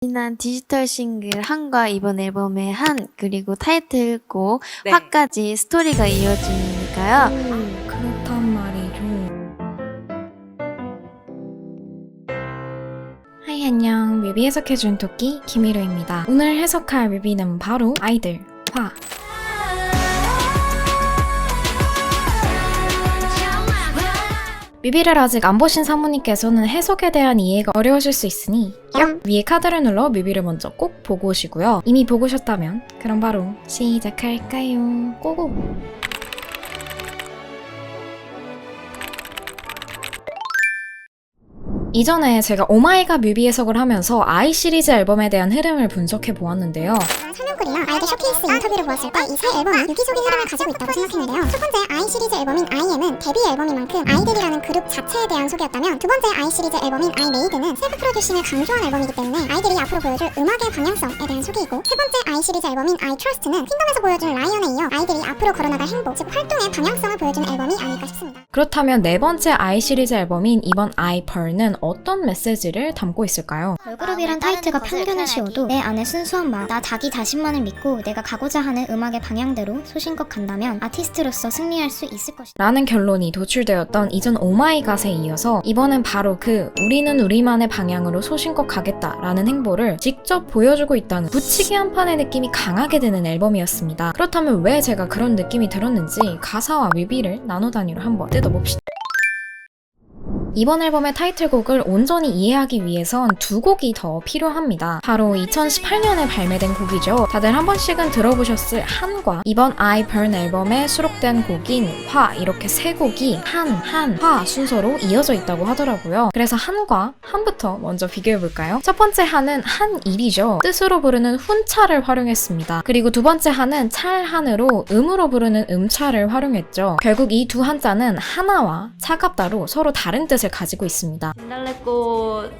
지난 디지털 싱글 한과 이번 앨범의 한 그리고 타이틀곡 네. 화까지 스토리가 이어지니까요. 그렇단 말이죠. 하이 안녕, 뮤비 해석해준 토끼 김희로입니다. 오늘 해석할 뮤비는 바로 아이들 화. 뮤비를 아직 안 보신 사모님께서는 해석에 대한 이해가 어려우실 수 있으니 위에 카드를 눌러 뮤비를 먼저 꼭 보고 오시고요. 이미 보고 오셨다면 그럼 바로 시작할까요? 고고! 이전에 제가 오마이갓 뮤비 해석을 하면서 아이 시리즈 앨범에 대한 흐름을 분석해 보았는데요. 설명글이랑 아이들 쇼케이스 인터뷰를 보았을 때 이 세 앨범은 유기적인 흐름을 가지고 있다고 생각했는데요. 첫 번째 아이 시리즈 앨범인 아이엠은 데뷔 앨범인 만큼 아이들이라는 그룹 자체에 대한 소개였다면, 두 번째 아이 시리즈 앨범인 아이메이드는 셀프 프로듀싱을 강조한 앨범이기 때문에 아이들이 앞으로 보여줄 음악의 방향성에 대한 소개이고, 세 번째 아이 시리즈 앨범인 아이 트러스트는 킹덤에서 보여준 라이언에 이어 아이들이 앞으로 걸어나갈 행복, 즉 활동의 방향성을 보여준 앨범이 아닐까 싶습니다. 그렇다면 네 번째 아이 시리즈 앨범인 이번 아이 펄은 어떤 메시지를 담고 있을까요? 걸그룹이란 타이틀과 편견을 씌워도 내 안에 순수한 마음, 나 자기 자신만을 믿고 내가 가고자 하는 음악의 방향대로 소신껏 간다면 아티스트로서 승리할 수 있을 것이다 라는 결론이 도출되었던 이전 오마이갓에 이어서 이번엔 바로 그 우리는 우리만의 방향으로 소신껏 가겠다 라는 행보를 직접 보여주고 있다는 붙이기 한 판의 느낌이 강하게 드는 앨범이었습니다. 그렇다면 왜 제가 그런 느낌이 들었는지 가사와 뮤비를 나노 단위로 한번 뜯어봅시다. 이번 앨범의 타이틀곡을 온전히 이해하기 위해선 두 곡이 더 필요합니다. 바로 2018년에 발매된 곡이죠. 다들 한 번씩은 들어보셨을 한과 이번 I Burn 앨범에 수록된 곡인 화, 이렇게 세 곡이 화 순서로 이어져 있다고 하더라고요. 그래서 한과 한부터 먼저 비교해볼까요? 첫 번째 한은 한일이죠. 뜻으로 부르는 훈차를 활용했습니다. 그리고 두 번째 한은 찰한으로 음으로 부르는 음차를 활용했죠. 결국 이 두 한자는 하나와 차갑다로 서로 다른 뜻을 가지고 있습니다. 진달래꽃이라는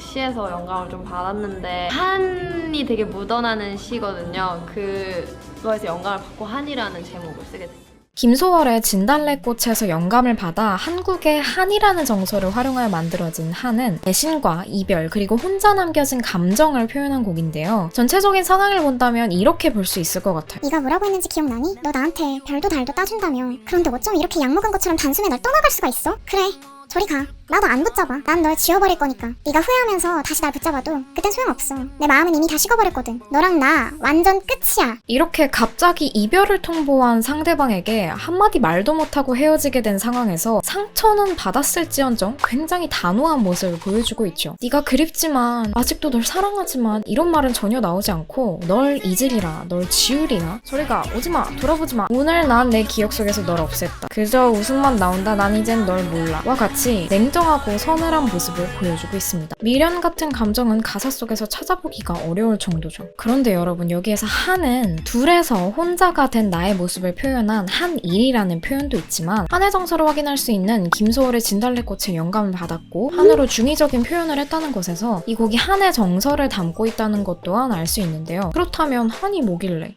시에서 영감을 좀 받았는데, 한이 되게 묻어나는 시거든요. 그거에서 영감을 받고 한이라는 제목을 쓰게 됐어요. 김소월의 진달래꽃에서 영감을 받아 한국의 한이라는 정서를 활용하여 만들어진 한은 배신과 이별 그리고 혼자 남겨진 감정을 표현한 곡인데요. 전체적인 상황을 본다면 이렇게 볼 수 있을 것 같아요. 네가 뭐라고 했는지 기억나니? 너 나한테 별도 달도 따준다며. 그런데 어쩜 이렇게 약먹은 것처럼 단숨에 널 떠나갈 수가 있어? 그래, 저리 가. 나도 안 붙잡아. 난 널 지워버릴 거니까. 네가 후회하면서 다시 날 붙잡아도 그땐 소용없어. 내 마음은 이미 다 식어버렸거든. 너랑 나 완전 끝이야. 이렇게 갑자기 이별을 통보한 상대방에게 한마디 말도 못하고 헤어지게 된 상황에서 상처는 받았을지언정 굉장히 단호한 모습을 보여주고 있죠. 네가 그립지만 아직도 널 사랑하지만 이런 말은 전혀 나오지 않고 널 잊으리라, 널 지우리라, 저리가, 오지마, 돌아보지마, 오늘 난 내 기억 속에서 널 없앴다, 그저 웃음만 나온다, 난 이젠 널 몰라 와 같이 냉정하고 서늘한 모습을 보여주고 있습니다. 미련 같은 감정은 가사 속에서 찾아보기가 어려울 정도죠. 그런데 여러분, 여기에서 한은 둘에서 혼자가 된 나의 모습을 표현한 한일이라는 표현도 있지만 한의 정서를 확인할 수 있는 김소월의 진달래꽃에 영감을 받았고 한으로 중의적인 표현을 했다는 것에서 이 곡이 한의 정서를 담고 있다는 것 또한 알 수 있는데요. 그렇다면 한이 뭐길래?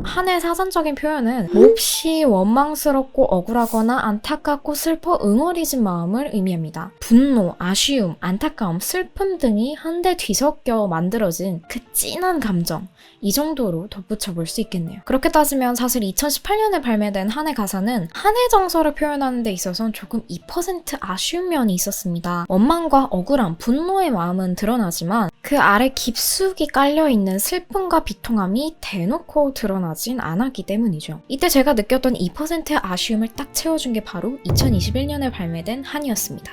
한의 사전적인 표현은 몹시 원망스럽고 억울하거나 안타깝고 슬퍼 응어리진 마음을 의미합니다. 분노, 아쉬움, 안타까움, 슬픔 등이 한데 뒤섞여 만들어진 그 찐한 감정, 이 정도로 덧붙여 볼 수 있겠네요. 그렇게 따지면 사실 2018년에 발매된 한의 가사는 한의 정서를 표현하는 데 있어서는 조금 2% 아쉬운 면이 있었습니다. 원망과 억울함, 분노의 마음은 드러나지만 그 아래 깊숙이 깔려있는 슬픔과 비통함이 대놓고 드러나진 않았기 때문이죠. 이때 제가 느꼈던 2%의 아쉬움을 딱 채워준 게 바로 2021년에 발매된 한이었습니다.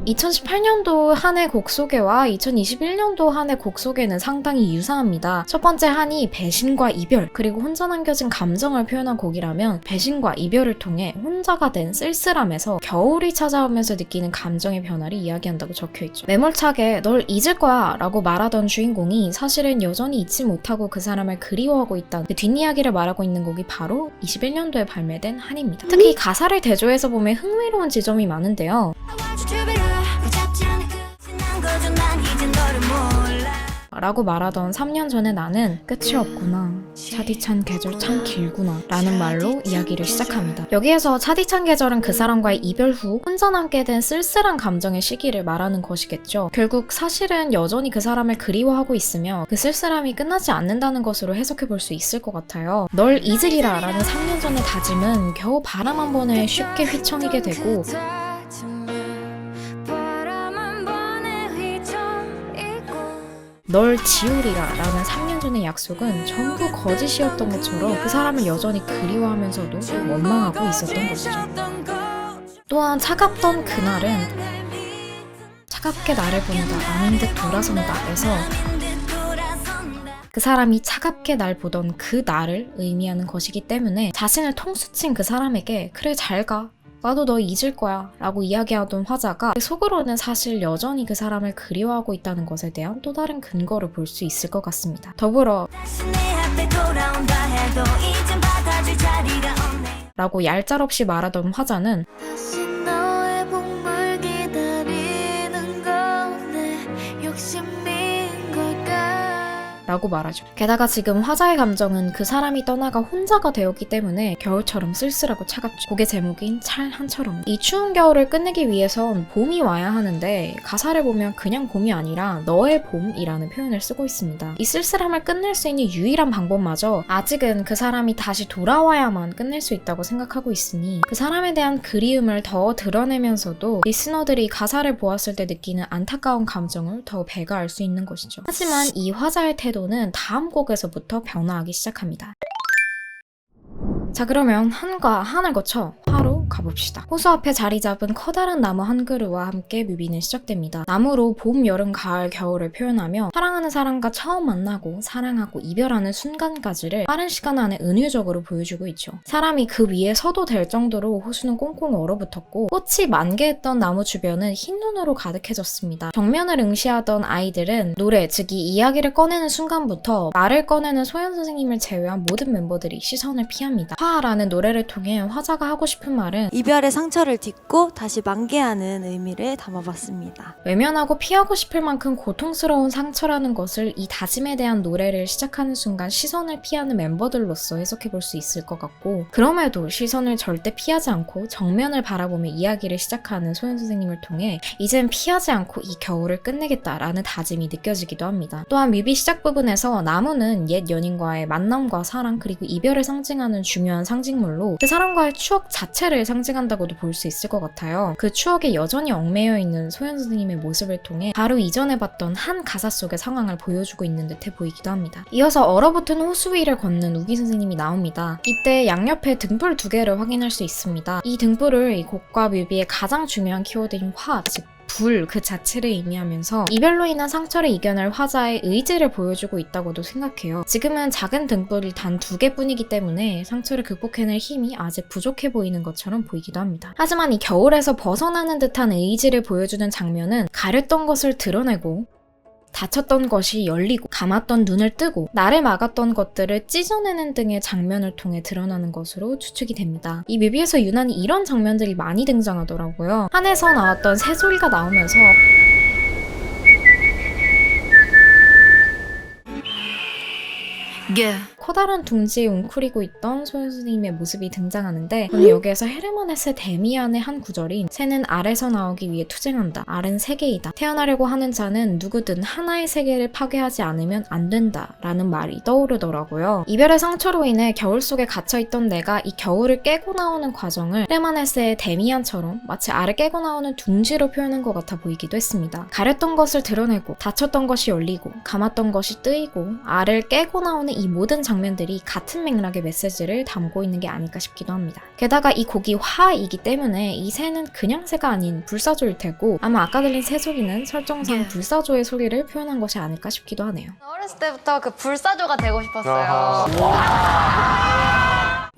2018년도 한의 곡 소개와 2021년도 한의 곡 소개는 상당히 유사합니다. 첫 번째 한이 배신과 이별 그리고 혼자 남겨진 감정을 표현한 곡이라면, 배신과 이별을 통해 혼자가 된 쓸쓸함에서 겨울이 찾아오면서 느끼는 감정의 변화를 이야기한다고 적혀있죠. 매몰차게 널 잊을 거야 라고 말하던 주인공이 사실은 여전히 잊지 못하고 그 사람을 그리워하고 있다는 그 뒷이야기를 말하고 있는 곡이 바로 21년도에 발매된 한입니다. 특히 가사를 대조해서 보면 흥미로운 지점이 많은데요. 라고 말하던 3년 전의 나는 끝이 없구나, 차디찬 계절 참 길구나 라는 말로 이야기를 시작합니다. 여기에서 차디찬 계절은 그 사람과의 이별 후 혼자 남게 된 쓸쓸한 감정의 시기를 말하는 것이겠죠. 결국 사실은 여전히 그 사람을 그리워하고 있으며 그 쓸쓸함이 끝나지 않는다는 것으로 해석해볼 수 있을 것 같아요. 널 잊으리라 라는 3년 전의 다짐은 겨우 바람 한 번에 쉽게 휘청이게 되고, 널 지우리라 라는 3년 전의 약속은 전부 거짓이었던 것처럼 그 사람을 여전히 그리워하면서도 원망하고 있었던 것이죠. 또한 차갑던 그날은 차갑게 나를 본다, 아닌 듯 돌아선다에서 그 사람이 차갑게 날 보던 그 나를 의미하는 것이기 때문에 자신을 통수친 그 사람에게 그래 잘 가, 나도 너 잊을 거야 라고 이야기하던 화자가 속으로는 사실 여전히 그 사람을 그리워하고 있다는 것에 대한 또 다른 근거를 볼 수 있을 것 같습니다. 더불어 라고 얄짤없이 말하던 화자는 다시 너의 복물 기다리는 건 내 욕심인 걸까? 라고 말하죠. 게다가 지금 화자의 감정은 그 사람이 떠나가 혼자가 되었기 때문에 겨울처럼 쓸쓸하고 차갑죠. 곡의 제목인 찰한처럼. 이 추운 겨울을 끝내기 위해선 봄이 와야 하는데 가사를 보면 그냥 봄이 아니라 너의 봄이라는 표현을 쓰고 있습니다. 이 쓸쓸함을 끝낼 수 있는 유일한 방법마저 아직은 그 사람이 다시 돌아와야만 끝낼 수 있다고 생각하고 있으니 그 사람에 대한 그리움을 더 드러내면서도 리스너들이 가사를 보았을 때 느끼는 안타까운 감정을 더 배가할 수 있는 것이죠. 하지만 이 화자의 태도는 다음 곡에서부터 변화하기 시작합니다. 자, 그러면 한과 한을 거쳐 화로 가봅시다. 호수 앞에 자리 잡은 커다란 나무 한 그루와 함께 뮤비는 시작됩니다. 나무로 봄, 여름, 가을, 겨울을 표현하며 사랑하는 사람과 처음 만나고 사랑하고 이별하는 순간까지를 빠른 시간 안에 은유적으로 보여주고 있죠. 사람이 그 위에 서도 될 정도로 호수는 꽁꽁 얼어붙었고 꽃이 만개했던 나무 주변은 흰 눈으로 가득해졌습니다. 정면을 응시하던 아이들은 노래, 즉 이 이야기를 꺼내는 순간부터 말을 꺼내는 소연 선생님을 제외한 모든 멤버들이 시선을 피합니다. 화라는 노래를 통해 화자가 하고 싶은 말은 이별의 상처를 딛고 다시 만개하는 의미를 담아봤습니다. 외면하고 피하고 싶을 만큼 고통스러운 상처라는 것을 이 다짐에 대한 노래를 시작하는 순간 시선을 피하는 멤버들로서 해석해볼 수 있을 것 같고, 그럼에도 시선을 절대 피하지 않고 정면을 바라보며 이야기를 시작하는 소연 선생님을 통해 이젠 피하지 않고 이 겨울을 끝내겠다라는 다짐이 느껴지기도 합니다. 또한 뮤비 시작 부분에서 나무는 옛 연인과의 만남과 사랑 그리고 이별을 상징하는 중요한 상징물로 그 사람과의 추억 자체를 상징한다고도 볼 수 있을 것 같아요. 그 추억에 여전히 얽매여 있는 소연 선생님의 모습을 통해 바로 이전에 봤던 한 가사 속의 상황을 보여주고 있는 듯해 보이기도 합니다. 이어서 얼어붙은 호수 위를 걷는 우기 선생님이 나옵니다. 이때 양옆에 등불 2개를 확인할 수 있습니다. 이 등불을 이 곡과 뮤비의 가장 중요한 키워드인 화, 즉 불 그 자체를 의미하면서 이별로 인한 상처를 이겨낼 화자의 의지를 보여주고 있다고도 생각해요. 지금은 작은 등불이 단 2개뿐이기 때문에 상처를 극복해낼 힘이 아직 부족해 보이는 것처럼 보이기도 합니다. 하지만 이 겨울에서 벗어나는 듯한 의지를 보여주는 장면은 가렸던 것을 드러내고 닫혔던 것이 열리고 감았던 눈을 뜨고 나를 막았던 것들을 찢어내는 등의 장면을 통해 드러나는 것으로 추측이 됩니다. 이 뮤비에서 유난히 이런 장면들이 많이 등장하더라고요. 한에서 나왔던 새소리가 나오면서 커다란 둥지에 웅크리고 있던 소연 선생님의 모습이 등장하는데, 저는 여기에서 헤르만헤세 데미안의 한 구절인 새는 알에서 나오기 위해 투쟁한다. 알은 세계이다. 태어나려고 하는 자는 누구든 하나의 세계를 파괴하지 않으면 안 된다 라는 말이 떠오르더라고요. 이별의 상처로 인해 겨울 속에 갇혀있던 내가 이 겨울을 깨고 나오는 과정을 헤르만헤세의 데미안처럼 마치 알을 깨고 나오는 둥지로 표현한 것 같아 보이기도 했습니다. 가렸던 것을 드러내고 닫혔던 것이 열리고 감았던 것이 뜨이고 알을 깨고 나오는 이 모든 장면들이 같은 맥락의 메시지를 담고 있는 게 아닐까 싶기도 합니다. 게다가 이 곡이 화이기 때문에 이 새는 그냥 새가 아닌 불사조일 테고, 아마 아까 들린 새 소리는 설정상 불사조의 소리를 표현한 것이 아닐까 싶기도 하네요. 어렸을 때부터 그 불사조가 되고 싶었어요.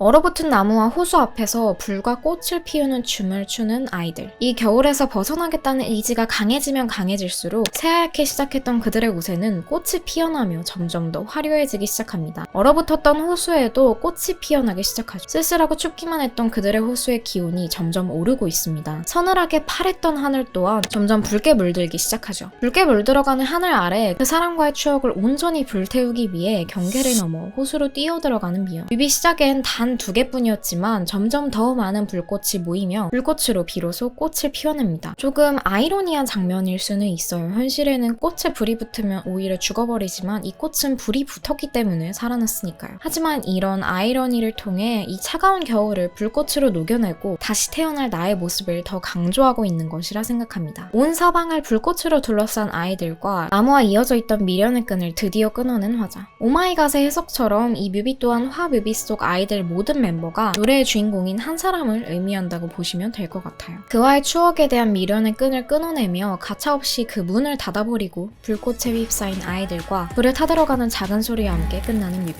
얼어붙은 나무와 호수 앞에서 불과 꽃을 피우는 춤을 추는 아이들. 이 겨울에서 벗어나겠다는 의지가 강해지면 강해질수록 새하얗게 시작했던 그들의 옷에는 꽃이 피어나며 점점 더 화려해지기 시작합니다. 얼어붙었던 호수에도 꽃이 피어나기 시작하죠. 쓸쓸하고 춥기만 했던 그들의 호수의 기온이 점점 오르고 있습니다. 서늘하게 파랬던 하늘 또한 점점 붉게 물들기 시작하죠. 붉게 물들어가는 하늘 아래 그 사람과의 추억을 온전히 불태우기 위해 경계를 넘어 호수로 뛰어들어가는 미연. 뮤비 시작엔 단 2개뿐이었지만 점점 더 많은 불꽃이 모이며 불꽃으로 비로소 꽃을 피워냅니다. 조금 아이러니한 장면일 수는 있어요. 현실에는 꽃에 불이 붙으면 오히려 죽어버리지만 이 꽃은 불이 붙었기 때문에 살아났으니까요. 하지만 이런 아이러니를 통해 이 차가운 겨울을 불꽃으로 녹여내고 다시 태어날 나의 모습을 더 강조하고 있는 것이라 생각합니다. 온 사방을 불꽃으로 둘러싼 아이들과 나무와 이어져 있던 미련의 끈을 드디어 끊어낸 화자. 오마이갓의 해석처럼 이 뮤비 또한 화 뮤비 속 아이들 모든 멤버가 노래의 주인공인 한 사람을 의미한다고 보시면 될 것 같아요. 그와의 추억에 대한 미련의 끈을 끊어내며 가차없이 그 문을 닫아버리고 불꽃에 휩싸인 아이들과 불에 타들어가는 작은 소리와 함께 끝나는 뮤비.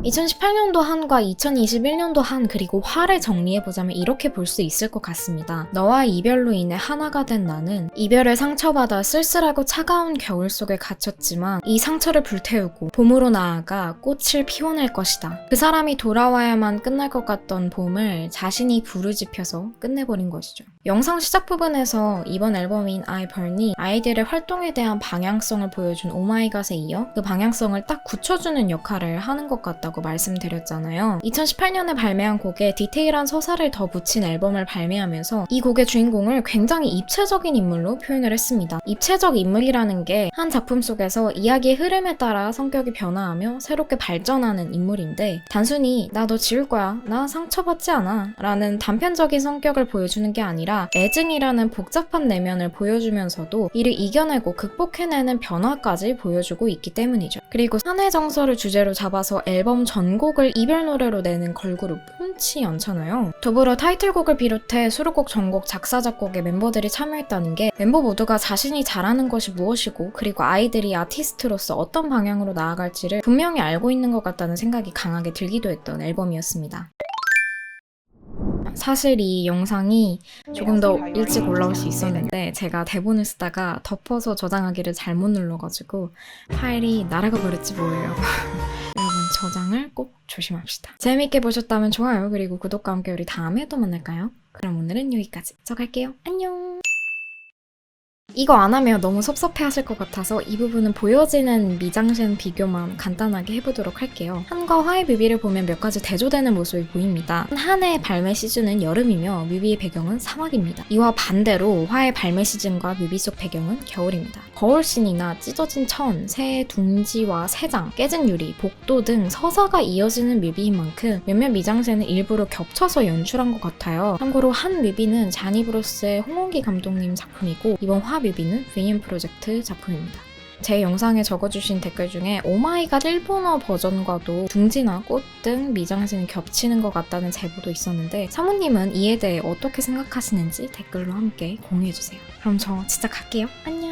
2018년도 한과 2021년도 한 그리고 화를 정리해보자면 이렇게 볼 수 있을 것 같습니다. 너와 이별로 인해 하나가 된 나는 이별을 상처받아 쓸쓸하고 차가운 겨울 속에 갇혔지만 이 상처를 불태우고 봄으로 나아가 꽃을 피워낼 것이다. 그 사람이 돌아와야만 끝날 것 같던 봄을 자신이 부르짖혀서 끝내버린 것이죠. 영상 시작 부분에서 이번 앨범인 I Burn이 아이들의 활동에 대한 방향성을 보여준 오마이갓에 이어 그 방향성을 딱 굳혀주는 역할을 하는 것 같다고 말씀드렸잖아요. 2018년에 발매한 곡에 디테일한 서사를 더 붙인 앨범을 발매하면서 이 곡의 주인공을 굉장히 입체적인 인물로 표현을 했습니다. 입체적 인물이라는 게 한 작품 속에서 이야기의 흐름에 따라 성격이 변화하며 새롭게 발전하는 인물인데 단순히 나 너 지울 거야, 나 상처받지 않아 라는 단편적인 성격을 보여주는 게 아니라 애증이라는 복잡한 내면을 보여주면서도 이를 이겨내고 극복해내는 변화까지 보여주고 있기 때문이죠. 그리고 사내 정서를 주제로 잡아서 앨범 전곡을 이별 노래로 내는 걸그룹 흔치 않잖아요. 더불어 타이틀곡을 비롯해 수록곡, 전곡, 작사, 작곡에 멤버들이 참여했다는 게 멤버 모두가 자신이 잘하는 것이 무엇이고 그리고 아이들이 아티스트로서 어떤 방향으로 나아갈지를 분명히 알고 있는 것 같다는 생각이 강하게 들기도 했던 앨범이었습니다. 사실 이 영상이 조금 더 일찍 올라올 수 있었는데 제가 대본을 쓰다가 덮어서 저장하기를 잘못 눌러가지고 파일이 날아가 버렸지 뭐예요. 여러분 저장을 꼭 조심합시다. 재밌게 보셨다면 좋아요 그리고 구독과 함께 우리 다음에 또 만날까요? 그럼 오늘은 여기까지. 저 갈게요. 안녕. 이거 안 하면 너무 섭섭해 하실 것 같아서 이 부분은 보여지는 미장센 비교만 간단하게 해보도록 할게요. 한과 화의 뮤비를 보면 몇 가지 대조되는 모습이 보입니다. 한의 발매 시즌은 여름이며 뮤비의 배경은 사막입니다. 이와 반대로 화의 발매 시즌과 뮤비 속 배경은 겨울입니다. 거울씬이나 찢어진 천, 새의 둥지와 새장, 깨진 유리, 복도 등 서사가 이어지는 뮤비인 만큼 몇몇 미장센은 일부러 겹쳐서 연출한 것 같아요. 참고로 한 뮤비는 자니 브로스의 홍원기 감독님 작품이고 이번 화 뮤비는 VN 프로젝트 작품입니다. 제 영상에 적어주신 댓글 중에 오마이갓 일본어 버전과도 둥지나 꽃 등 미장센이 겹치는 것 같다는 제보도 있었는데 사모님은 이에 대해 어떻게 생각하시는지 댓글로 함께 공유해주세요. 그럼 저 진짜 갈게요. 안녕.